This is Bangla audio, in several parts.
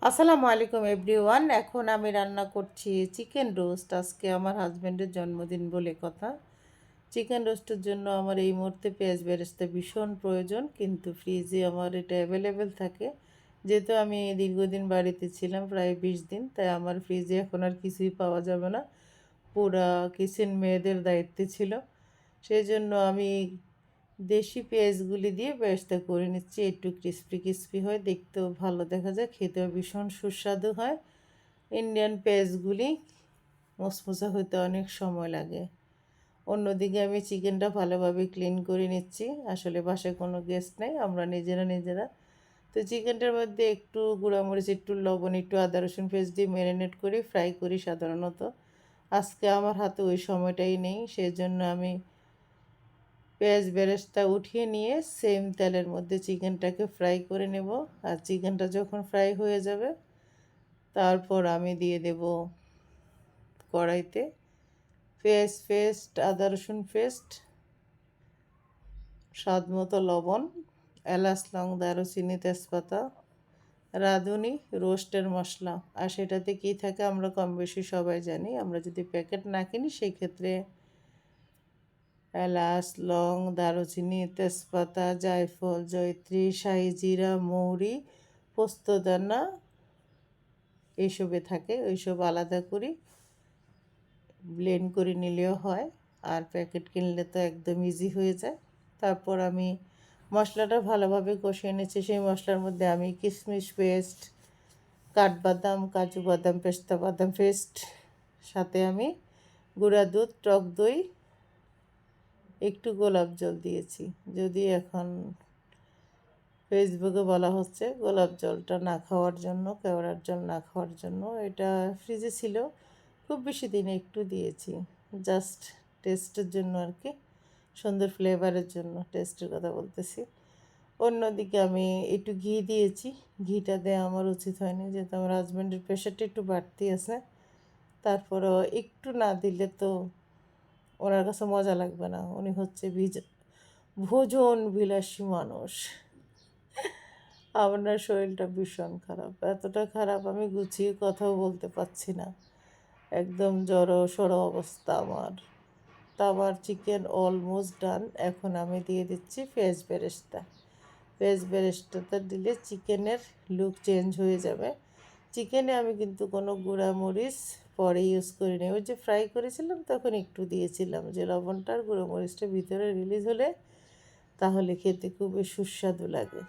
আসসালামু আলাইকুম এভরিওয়ান। এখন আমি রান্না করছি চিকেন রোস্ট। আজকে আমার হাজব্যান্ডের জন্মদিন বলে কথা। চিকেন রোস্টের জন্য আমার এই মুহূর্তে পেঁয়াজ বেরেস্তা ভীষণ প্রয়োজন, কিন্তু ফ্রিজে আমার এটা অ্যাভেলেবেল থাকে। যেহেতু আমি দীর্ঘদিন বাড়িতে ছিলাম, প্রায় 20 দিন, তাই আমার ফ্রিজে এখন আর কিছুই পাওয়া যাবে না। পুরা কিচেন মেয়েদের দায়িত্বে ছিল। সেই জন্য আমি দেশি পেঁয়াজগুলি দিয়ে বেরেস্তা করে নিচ্ছি। একটু ক্রিস্পি ক্রিস্পি হয়, দেখতেও ভালো দেখা যায়, খেতেও ভীষণ সুস্বাদু হয়। ইন্ডিয়ান পেঁয়াজগুলি মচমচা হতে অনেক সময় লাগে। অন্যদিকে আমি চিকেনটা ভালোভাবে ক্লিন করে নিচ্ছি। আসলে বাসায় কোনো গেস্ট নেই, আমরা নিজেরা। তো চিকেনটার মধ্যে একটু গুঁড়ামরিচ, একটু লবণ, একটু আদা রসুন পেস্ট দিয়ে ম্যারিনেট করে ফ্রাই করি সাধারণত। আজকে আমার হাতে ওই সময়টাই নেই, সেজন্য আমি পেঁয়াজ বেরেস্তা উঠিয়ে নিয়ে সেম তেলের মধ্যে চিকেনটাকে ফ্রাই করে নেব। আর চিকেনটা যখন ফ্রাই হয়ে যাবে, তারপর আমি দিয়ে দেব কড়াইতে পেঁয়াজ পেস্ট, আদা রসুন পেস্ট, স্বাদ মতো লবণ, এলাচ লং দারুচিনি তেজপাতা, রাঁধুনি, রোস্টের মশলা। আর সেটাতে কী থাকে আমরা কম বেশি সবাই জানি। আমরা যদি প্যাকেট না কিনি, সেই ক্ষেত্রে এলাচ লং দারুচিনি তেজপাতা জায়ফল জয়ত্রী শাহি জিরা মৌরি পোস্তদানা এইসবে থাকে। ওইসব আলাদা করি ব্লেন্ড করে নিলেও হয়, আর প্যাকেট কিনলে তো একদম ইজি হয়ে যায়। তারপর আমি মশলাটা ভালোভাবে কষিয়ে নিচ্ছি। সেই মশলার মধ্যে আমি কিশমিশ পেস্ট, কাঠবাদাম, কাজু বাদাম, পেস্তা বাদাম পেস্ট, সাথে আমি গুঁড়া দুধ, টক দই, একটু গোলাপ জল দিয়েছি। যদি এখন ফেসবুকে বলা হচ্ছে গোলাপ জলটা না খাওয়ার জন্য, কেওড়ার জল না খাওয়ার জন্য, এটা ফ্রিজে ছিল খুব বেশি দিনে একটু দিয়েছি, জাস্ট টেস্টের জন্য আর কি, সুন্দর ফ্লেভারের জন্য টেস্টের কথা বলতেছি। অন্যদিকে আমি একটু ঘি দিয়েছি। ঘিটা দেওয়া আমার উচিত হয়নি, যেহেতু আমার হাজব্যান্ডের প্রেশারটা একটু বাড়তি আছে। তারপরেও একটু না দিলে তো ওনার কাছে মজা লাগবে না। উনি হচ্ছে ভোজন বিলাসী মানুষ। আপনার শরীরটা ভীষণ খারাপ, এতটা খারাপ আমি গুছিয়ে কথাও বলতে পারছি না, একদম জড়ো সড়ো অবস্থা আমার। তা আমার চিকেন অলমোস্ট ডান। এখন আমি দিয়ে দিচ্ছি পেঁয়াজ বেরেস্তা। পেঁয়াজ বেরেস্তাটা দিলে চিকেনের লুক চেঞ্জ হয়ে যাবে। চিকেনে আমি কিন্তু কোনো গুঁড়া মরিচ পরে ইউজ করিনি। ওই যে ফ্রাই করেছিলাম তখন একটু দিয়েছিলাম, যে লবণটা আর গুঁড়ো মরিচটা ভিতরে রিলিজ হলে তাহলে খেতে খুবই সুস্বাদু লাগে।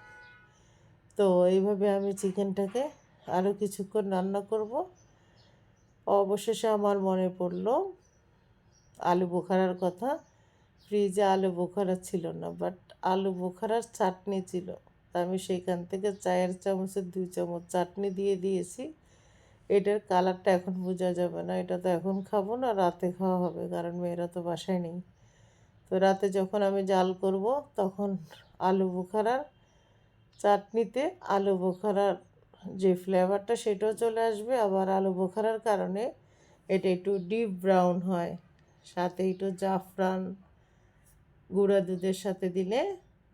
তো এইভাবে আমি চিকেনটাকে আরও কিছুক্ষণ রান্না করব। অবশেষে আমার মনে পড়লো আলু বোখারার কথা। ফ্রিজে আলু বোখারা ছিল না, বাট আলু বোখারার চাটনি ছিল। তা আমি সেইখান থেকে চায়ের চামচের 2 চামচ চাটনি দিয়ে দিয়েছি। এটার কালারটা এখন বোঝা যাবে না, এটা তো এখন খাবো না, রাতে খাওয়া হবে, কারণ মেয়েরা তো বাসায় নেই। তো রাতে যখন আমি জাল করব, তখন আলু বোখারার চাটনিতে আলু বোখারার যে ফ্লেভারটা সেটাও চলে আসবে, আবার আলু বোখারার কারণে এটা একটু ডিপ ব্রাউন হয়। সাথে একটু জাফরান গুঁড়া দুধের সাথে দিলে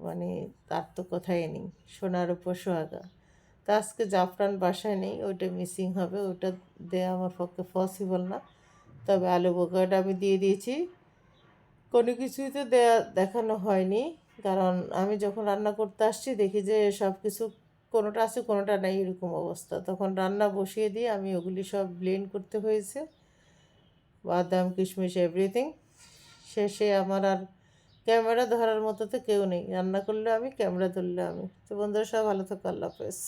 মানে তার তো কথাই নেই, সোনার উপর সোহাগা। তা আজকে জাফরান বাসায় নেই, ওইটা মিসিং হবে, ওটা দেওয়া আমার পক্ষে পসিবল না। তবে আলু বোখারাটা আমি দিয়ে দিয়েছি। কোনো কিছুই তো দেখানো হয়নি, কারণ আমি যখন রান্না করতে আসছি দেখি যে সব কিছু কোনোটা আছে কোনোটা নেই, এরকম অবস্থা। তখন রান্না বসিয়ে দিয়ে আমি ওগুলি সব ব্লেন্ড করতে হয়েছে, বাদাম কিশমিশ এভরিথিং। শেষে আমার আর ক্যামেরা ধরার মতো তো কেউ নেই, রান্না করলে আমি, ক্যামেরা ধরলে আমি। তো বন্ধুরা সব ভালো থাকো, আল্লাহ হাফেজ।